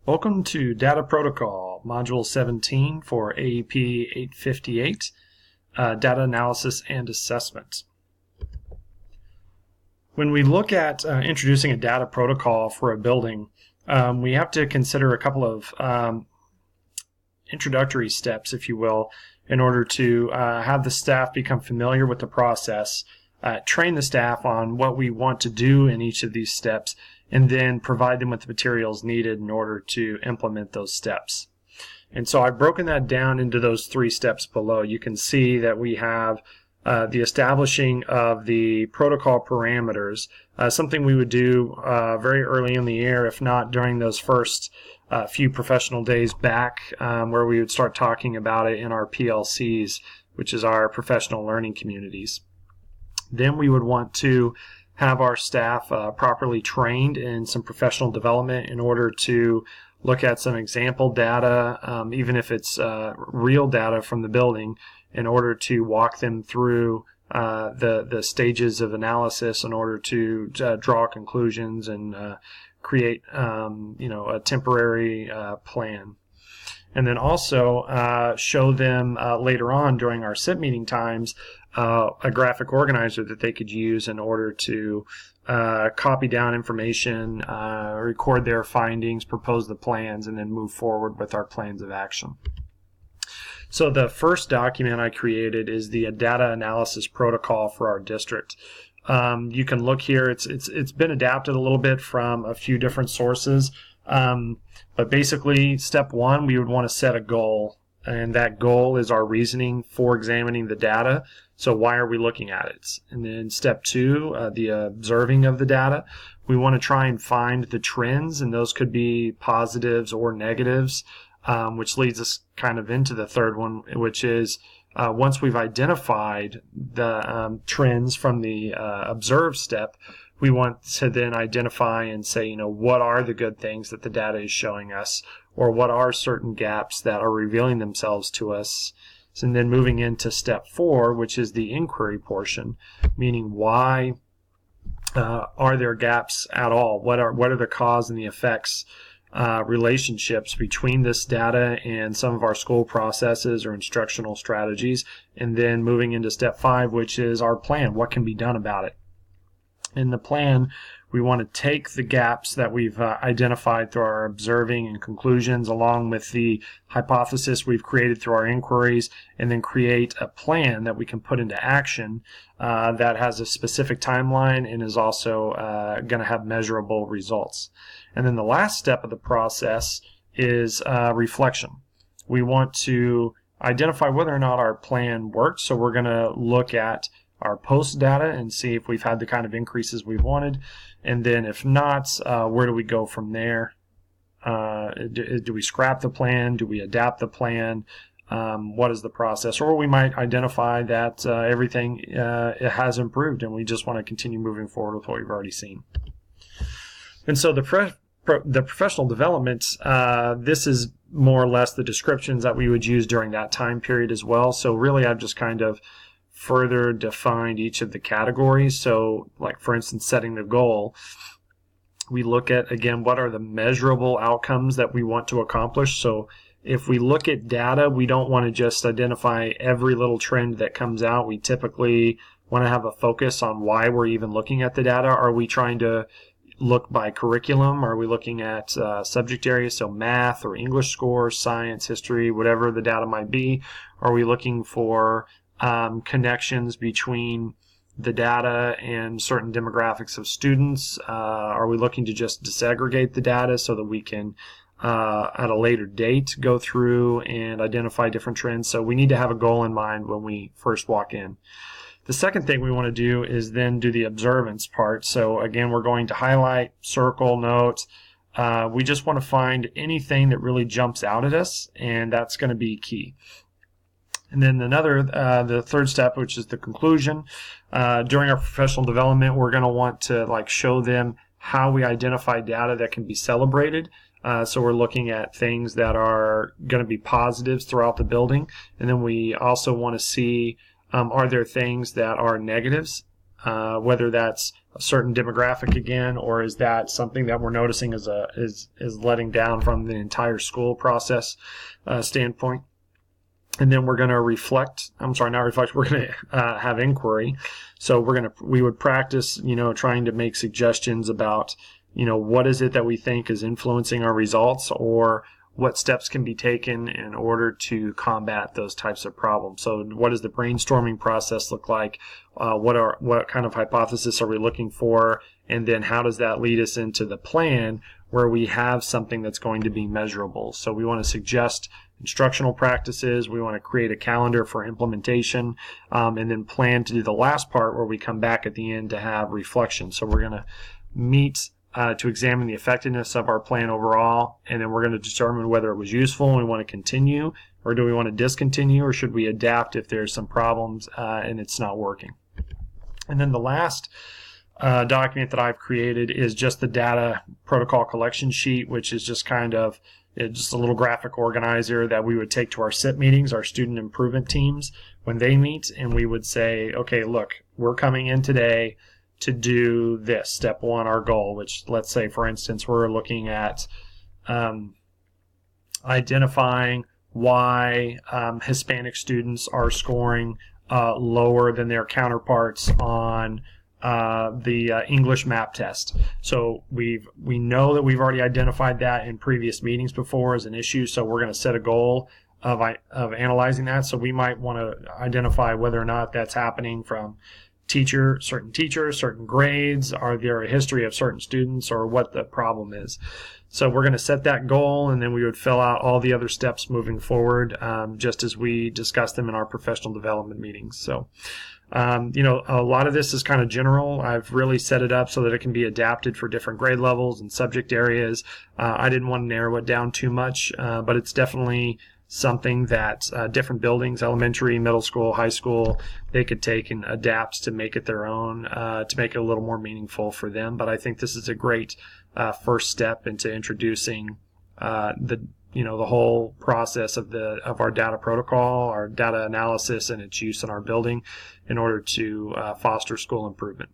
Welcome to Data Protocol, Module 17 for AEP 858, Data Analysis and Assessment. When we look at introducing a data protocol for a building, we have to consider a couple of introductory steps, if you will, in order to have the staff become familiar with the process, train the staff on what we want to do in each of these steps, and then provide them with the materials needed in order to implement those steps. And so I've broken that down into those 3 steps below. You can see that we have the establishing of the protocol parameters, something we would do very early in the year, if not during those first few professional days back, where we would start talking about it in our PLCs, which is our professional learning communities. Then we would want to have our staff properly trained in some professional development in order to look at some example data, even if it's real data from the building, in order to walk them through the stages of analysis in order to draw conclusions and create a temporary plan. And then also show them later on during our SIP meeting times a graphic organizer that they could use in order to copy down information, record their findings, propose the plans, and then move forward with our plans of action. So the first document I created is the data analysis protocol for our district. You can look here. It's been adapted a little bit from a few different sources. But basically, step 1, we would want to set a goal, and that goal is our reasoning for examining the data. So why are we looking at it? And then step 2, the observing of the data. We want to try and find the trends, and those could be positives or negatives, which leads us kind of into the third one, which is once we've identified the trends from the observe step, we want to then identify and say, what are the good things that the data is showing us, or what are certain gaps that are revealing themselves to us. And then moving into step 4, which is the inquiry portion, meaning why are there gaps at all? What are the cause and the effects relationships between this data and some of our school processes or instructional strategies? And then moving into step 5, which is our plan. What can be done about it? In the plan, we want to take the gaps that we've identified through our observing and conclusions, along with the hypothesis we've created through our inquiries, and then create a plan that we can put into action that has a specific timeline and is also going to have measurable results. And then the last step of the process is reflection. We want to identify whether or not our plan worked, so we're going to look at our post data and see if we've had the kind of increases we wanted, and then if not, where do we go from there? Do we scrap the plan? Do we adapt the plan? What is the process? Or we might identify that everything it has improved and we just want to continue moving forward with what we've already seen. And so the professional development, this is more or less the descriptions that we would use during that time period as well. So really I've just kind of further defined each of the categories. So like, for instance, setting the goal, we look at, again, what are the measurable outcomes that we want to accomplish. So if we look at data, we don't want to just identify every little trend that comes out. We typically want to have a focus on why we're even looking at the data. Are we trying to look by curriculum? Are we looking at subject areas, so math or English scores, science, history, whatever the data might be? Are we looking for connections between the data and certain demographics of students? Are we looking to just disaggregate the data so that we can at a later date go through and identify different trends? So we need to have a goal in mind when we first walk in. The second thing we want to do is then do the observance part. So again, we're going to highlight, circle, note. We just want to find anything that really jumps out at us, and that's going to be key. And then the third step, which is the conclusion. During our professional development, we're going to want to show them how we identify data that can be celebrated. So we're looking at things that are going to be positives throughout the building. And then we also want to see, are there things that are negatives, whether that's a certain demographic again, or is that something that we're noticing is letting down from the entire school process standpoint? And then we're going to reflect. I'm sorry, not reflect. We're going to have inquiry. So we would practice, trying to make suggestions about, what is it that we think is influencing our results, or what steps can be taken in order to combat those types of problems. So what does the brainstorming process look like? What kind of hypothesis are we looking for? And then how does that lead us into the plan where we have something that's going to be measurable? So we want to suggest instructional practices. We want to create a calendar for implementation, and then plan to do the last part where we come back at the end to have reflection. So we're going to meet to examine the effectiveness of our plan overall, and then we're going to determine whether it was useful and we want to continue, or do we want to discontinue, or should we adapt if there's some problems and it's not working. And then the last document that I've created is just the data protocol collection sheet, which is just kind of just a little graphic organizer that we would take to our SIP meetings, our student improvement teams, when they meet, and we would say, okay, look, we're coming in today to do this. Step one, our goal, which, let's say, for instance, we're looking at identifying why Hispanic students are scoring lower than their counterparts on the English map test. So we know that we've already identified that in previous meetings before as an issue, so we're going to set a goal of analyzing that. So we might want to identify whether or not that's happening from certain teachers, certain grades, are there a history of certain students, or what the problem is. So we're going to set that goal, and then we would fill out all the other steps moving forward, just as we discuss them in our professional development meetings. So, a lot of this is kind of general. I've really set it up so that it can be adapted for different grade levels and subject areas. I didn't want to narrow it down too much, but it's definitely something that different buildings, elementary, middle school, high school, they could take and adapt to make it their own, to make it a little more meaningful for them. But I think this is a great first step into introducing the whole process of our data protocol, our data analysis, and its use in our building in order to foster school improvement.